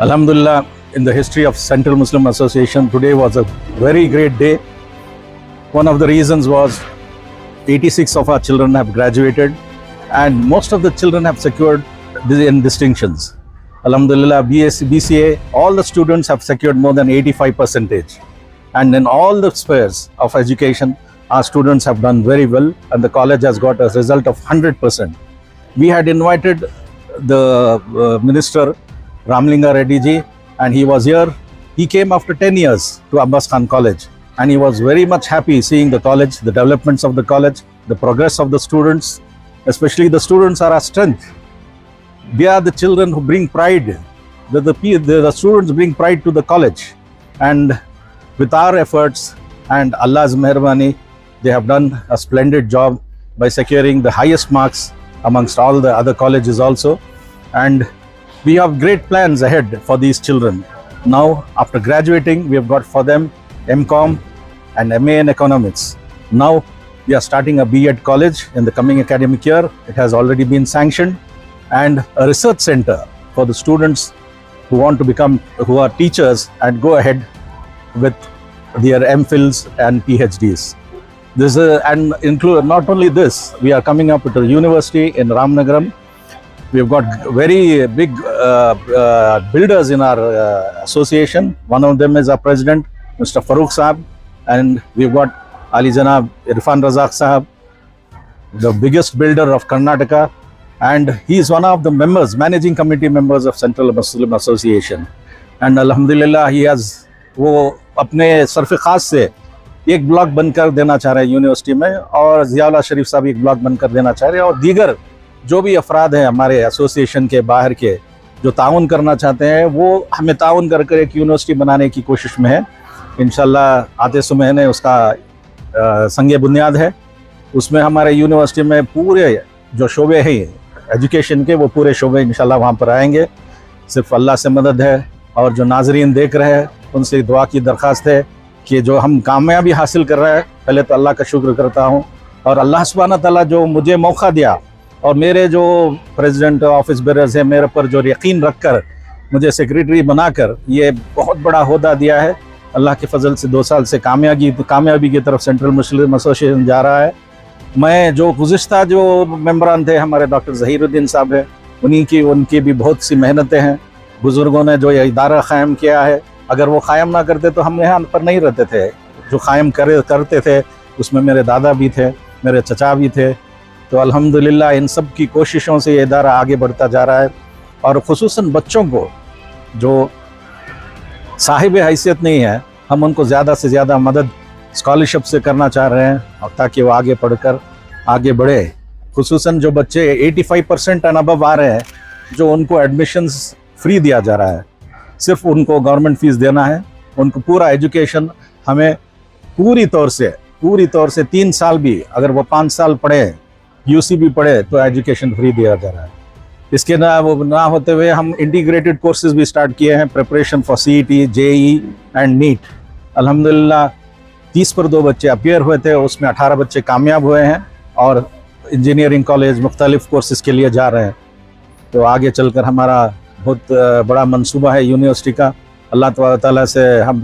Alhamdulillah, in the history of Central Muslim Association, today was a very great day. One of the reasons was 86 of our children have graduated and most of the children have secured distinctions. Alhamdulillah, BCA, all the students have secured more than 85%. And in all the spheres of education, our students have done very well and the college has got a result of 100%. We had invited the Minister Ramlinga Reddy ji and he was here. He came after 10 years to Abbas Khan College and he was very much happy seeing the college, the developments of the college, the progress of the students. Especially the students are our strength. They are the children who bring pride. The students bring pride to the college. And with our efforts and Allah's meherbani, they have done a splendid job by securing the highest marks amongst all the other colleges also. And we have great plans ahead for these children. Now, after graduating, we have got for them MCom and MA in economics. Now, we are starting a B.Ed college in the coming academic year. It has already been sanctioned. And a research center for the students who want to become, who are teachers and go ahead with their MPhils and PhDs. This and include not only this, we are coming up with a university in Ramnagaram. We have got very big builders in our association. One of them is our president, Mr. Farooq Sahab, and we've got Ali Janab Irfan Razak Sahab, the biggest builder of Karnataka, and he is one of the members, managing committee members of Central Muslim Association. And Alhamdulillah, he has वो अपने Surf ख़ास से एक block बनकर देना चाह रहे हैं यूनिवर्सिटी में, और ज़ियाउल्लाह शरीफ साहब एक ब्लॉक बनकर देना चाह रहे हैं, और दीगर जो भी अफराद हैं हमारे एसोसिएशन के बाहर के जो ताउन करना चाहते हैं वो हमें ताउन कर एक यूनिवर्सिटी बनाने की कोशिश में है। इंशाल्लाह आते सुमहीने उसका संगे बुनियाद है। उसमें हमारे यूनिवर्सिटी में पूरे जो शोबे हैं एजुकेशन के, वो पूरे शोबे इंशाल्लाह वहाँ पर आएंगे। सिर्फ अल्लाह से मदद है, और जो नाजरीन देख रहे हैं उनसे दुआ की दरख्वास्त है कि जो हम कामयाबी हासिल कर रहे हैं, पहले तो अल्लाह का शुक्र करता हूँ, और अल्लाह सुब्हाना तआला जो मुझे मौका दिया और मेरे जो प्रेसिडेंट ऑफिस बेरर्स है मेरे पर जो यकीन रख कर मुझे सेक्रेटरी बनाकर ये बहुत बड़ा ओहदा दिया है, अल्लाह के फजल से 2 साल से कामयाबी की तरफ सेंट्रल मुस्लिम एसोसिएशन जा रहा है। मैं जो गुज़िश्ता जो मेंबरान थे हमारे डॉक्टर ज़हीरुद्दीन साहब हैं, उनकी भी बहुत सी मेहनतें हैं। बुज़ुर्गों ने जो ये इदारा क़ायम किया है, अगर वो क़ायम ना करते तो हम यहाँ पर नहीं रहते थे। जो क़ायम करते थे उसमें मेरे दादा भी थे, मेरे चचा भी थे। तो अल्हम्दुलिल्लाह इन सब की कोशिशों से ये इदारा आगे बढ़ता जा रहा है, और ख़ुसूसन बच्चों को जो साहिब हैसियत नहीं है, हम उनको ज़्यादा से ज़्यादा मदद स्कॉलरशिप से करना चाह रहे हैं, और ताकि वो आगे पढ़कर आगे बढ़े। ख़ुसूसन जो बच्चे 85% एंड अबव आ रहे हैं, जो उनको एडमिशन्स फ्री दिया जा रहा है, सिर्फ उनको गवर्नमेंट फ़ीस देना है। उनको पूरा एजुकेशन हमें पूरी तौर से 3 साल भी, अगर वो 5 साल पढ़े, यूसी भी पढ़े, तो एजुकेशन फ्री दिया जा रहा है। इसके ना होते हुए हम इंटीग्रेटेड कोर्सेज भी स्टार्ट किए हैं, preparation for CET, JEE and NEET. अल्हम्दुलिल्लाह 30 पर 2 बच्चे अपीयर हुए थे, उसमें 18 बच्चे कामयाब हुए हैं और इंजीनियरिंग कॉलेज मुख्तलिफ कोर्सेज के लिए जा रहे हैं। तो आगे चलकर हमारा बहुत बड़ा मंसूबा है यूनिवर्सिटी का। अल्लाह ताला से हम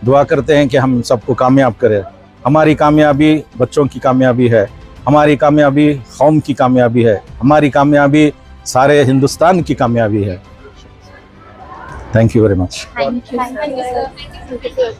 दुआ करते हैं कि हम सबको कामयाब करें। हमारी कामयाबी बच्चों की कामयाबी है, हमारी कामयाबी कौम की कामयाबी है, हमारी कामयाबी सारे हिंदुस्तान की कामयाबी है। Thank you very much. Thank you, sir.